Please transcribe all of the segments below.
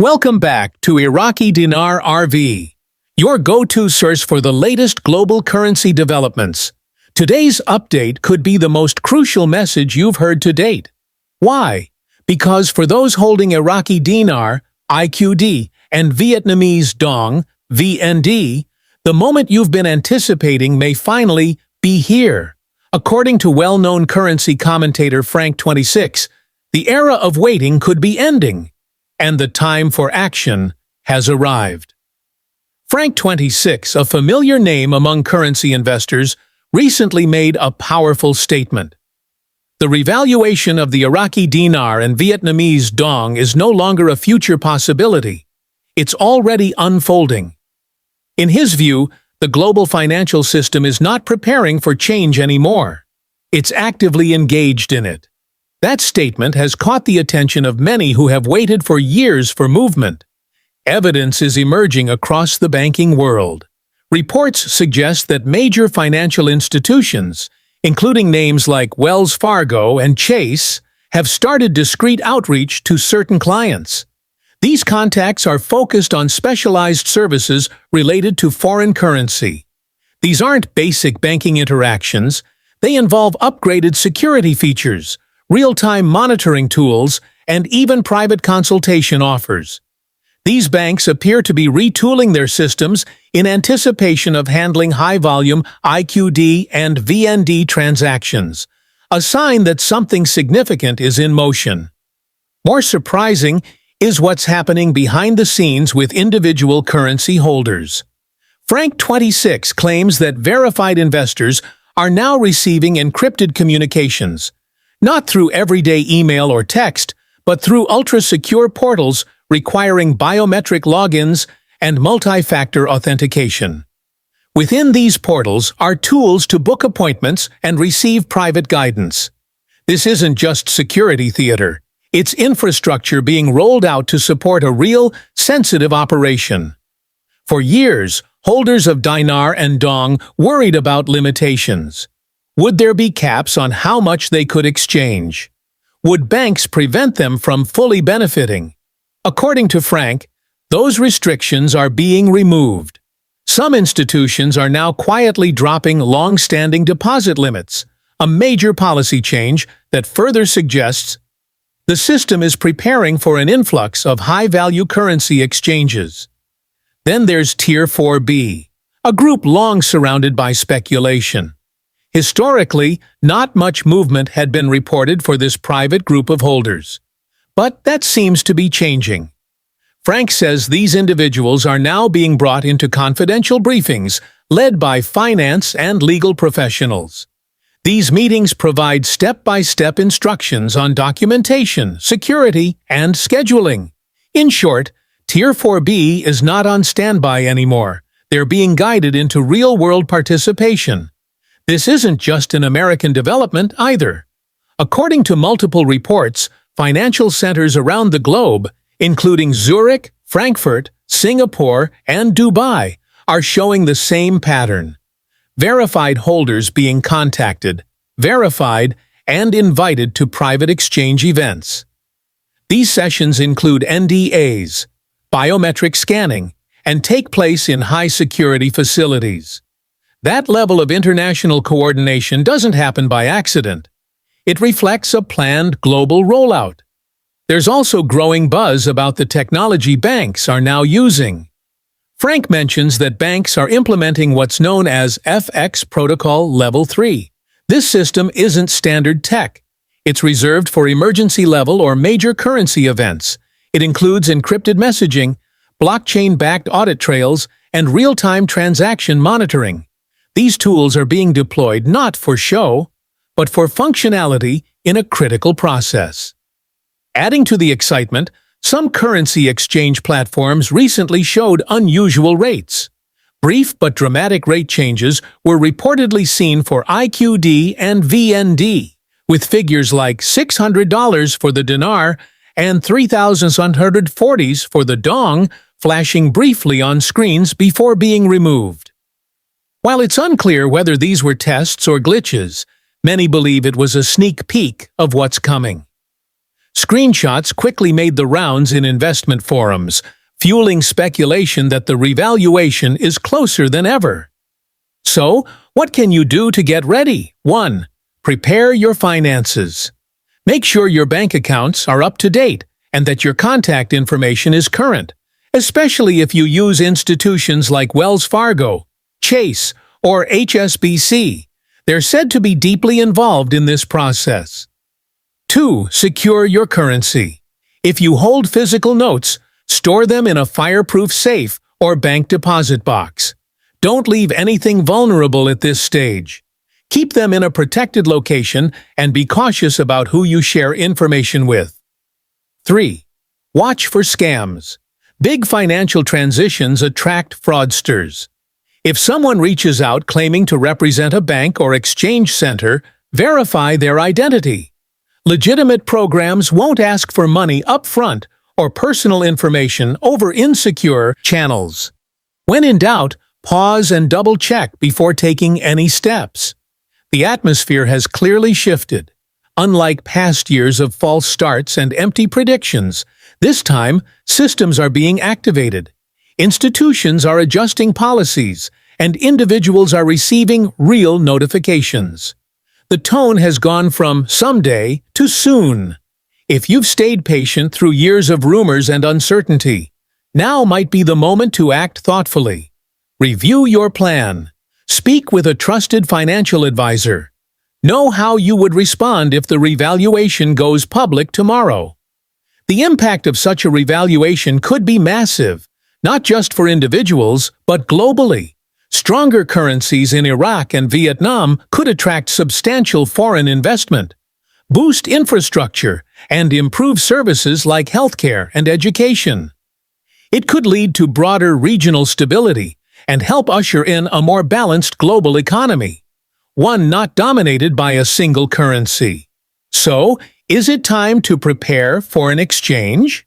Welcome back to Iraqi Dinar RV, your go-to source for the latest global currency developments. Today's update could be the most crucial message you've heard to date. Why? Because for those holding Iraqi Dinar, IQD, and Vietnamese Dong, VND, the moment you've been anticipating may finally be here. According to well-known currency commentator Frank26, the era of waiting could be ending, and the time for action has arrived. Frank26, a familiar name among currency investors, recently made a powerful statement. The revaluation of the Iraqi Dinar and Vietnamese Dong is no longer a future possibility. It's already unfolding. In his view, the global financial system is not preparing for change anymore. It's actively engaged in it. That statement has caught the attention of many who have waited for years for movement. Evidence is emerging across the banking world. Reports suggest that major financial institutions, including names like Wells Fargo and Chase, have started discreet outreach to certain clients. These contacts are focused on specialized services related to foreign currency. These aren't basic banking interactions. They involve upgraded security features, real-time monitoring tools, and even private consultation offers. These banks appear to be retooling their systems in anticipation of handling high-volume IQD and VND transactions, a sign that something significant is in motion. More surprising is what's happening behind the scenes with individual currency holders. Frank26 claims that verified investors are now receiving encrypted communications, not through everyday email or text, but through ultra-secure portals requiring biometric logins and multi-factor authentication. Within these portals are tools to book appointments and receive private guidance. This isn't just security theater. It's infrastructure being rolled out to support a real, sensitive operation. For years, holders of Dinar and Dong worried about limitations. Would there be caps on how much they could exchange? Would banks prevent them from fully benefiting? According to Frank, those restrictions are being removed. Some institutions are now quietly dropping long-standing deposit limits, a major policy change that further suggests the system is preparing for an influx of high-value currency exchanges. Then there's Tier 4B, a group long surrounded by speculation. Historically, not much movement had been reported for this private group of holders. But that seems to be changing. Frank says these individuals are now being brought into confidential briefings led by finance and legal professionals. These meetings provide step-by-step instructions on documentation, security, and scheduling. In short, Tier 4B is not on standby anymore. They're being guided into real-world participation. This isn't just an American development either. According to multiple reports, financial centers around the globe, including Zurich, Frankfurt, Singapore, and Dubai, are showing the same pattern. Verified holders being contacted, verified, and invited to private exchange events. These sessions include NDAs, biometric scanning, and take place in high-security facilities. That level of international coordination doesn't happen by accident. It reflects a planned global rollout. There's also growing buzz about the technology banks are now using. Frank mentions that banks are implementing what's known as FX Protocol Level 3. This system isn't standard tech. It's reserved for emergency-level or major currency events. It includes encrypted messaging, blockchain-backed audit trails, and real-time transaction monitoring. These tools are being deployed not for show, but for functionality in a critical process. Adding to the excitement, some currency exchange platforms recently showed unusual rates. Brief but dramatic rate changes were reportedly seen for IQD and VND, with figures like $600 for the dinar and $3,140 for the dong flashing briefly on screens before being removed. While it's unclear whether these were tests or glitches, many believe it was a sneak peek of what's coming. Screenshots quickly made the rounds in investment forums, fueling speculation that the revaluation is closer than ever. So, what can you do to get ready? 1. Prepare your finances. Make sure your bank accounts are up to date and that your contact information is current, especially if you use institutions like Wells Fargo, Chase, or HSBC. They're said to be deeply involved in this process. 2. Secure your currency. If you hold physical notes, store them in a fireproof safe or bank deposit box. Don't leave anything vulnerable at this stage. Keep them in a protected location and be cautious about who you share information with. 3. Watch for scams. Big financial transitions attract fraudsters. If someone reaches out claiming to represent a bank or exchange center, verify their identity. Legitimate programs won't ask for money up front or personal information over insecure channels. When in doubt, pause and double-check before taking any steps. The atmosphere has clearly shifted. Unlike past years of false starts and empty predictions, this time, systems are being activated. Institutions are adjusting policies, and individuals are receiving real notifications. The tone has gone from someday to soon. If you've stayed patient through years of rumors and uncertainty, now might be the moment to act thoughtfully. Review your plan. Speak with a trusted financial advisor. Know how you would respond if the revaluation goes public tomorrow. The impact of such a revaluation could be massive, not just for individuals, but globally. Stronger currencies in Iraq and Vietnam could attract substantial foreign investment, boost infrastructure, and improve services like healthcare and education. It could lead to broader regional stability and help usher in a more balanced global economy, one not dominated by a single currency. So, is it time to prepare for an exchange?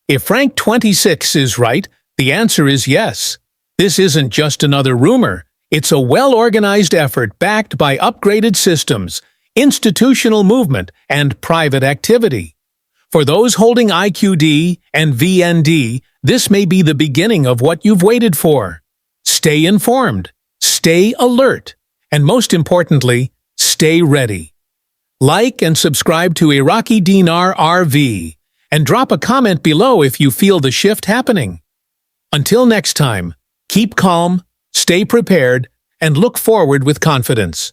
If Frank26 is right, the answer is yes. This isn't just another rumor. It's a well-organized effort backed by upgraded systems, institutional movement, and private activity. For those holding IQD and VND, this may be the beginning of what you've waited for. Stay informed, stay alert, and most importantly, stay ready. Like and subscribe to Iraqi Dinar RV, and drop a comment below if you feel the shift happening. Until next time, keep calm, stay prepared, and look forward with confidence.